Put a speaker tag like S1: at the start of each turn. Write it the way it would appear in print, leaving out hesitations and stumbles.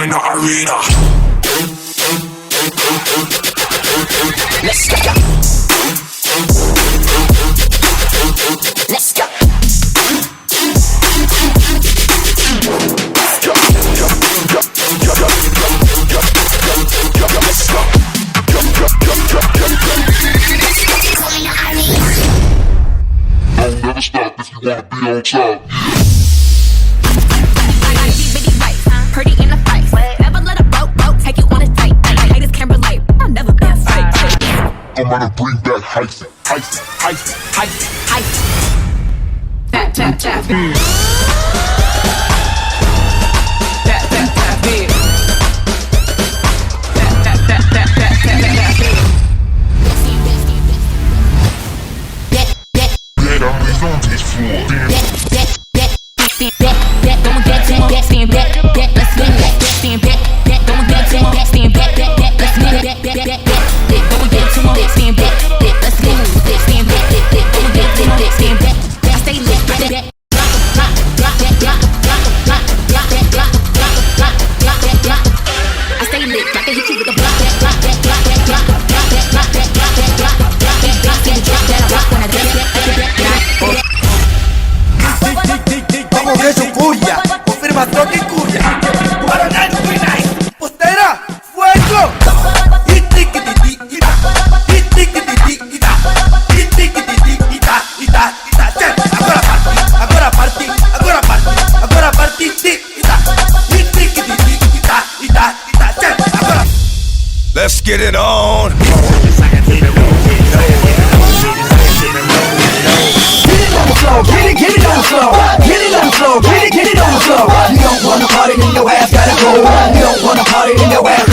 S1: in the arena. Let's go. Let's go.
S2: Don't never stop if you wanna be on top.
S3: I got bitty white, pretty in the face. Never let a broke take you on a date. Haters can't relate. I'll never be a fake.
S2: I'm gonna bring back hyphen.
S3: Tap, tap, tap, bitch. Tap, tap, tap, bitch. Tap, tap, tap, tap, tap, tap, tap, bitch.
S2: Get on this floor.
S4: Vamos que eso cuya, confirmación que cuya. Coronel Winay, postera, fuego.
S1: Let's get it on.
S4: Get it on the floor. Get it on the floor. Get it on the floor. You don't wanna party, then your ass gotta go. You don't wanna party, then your ass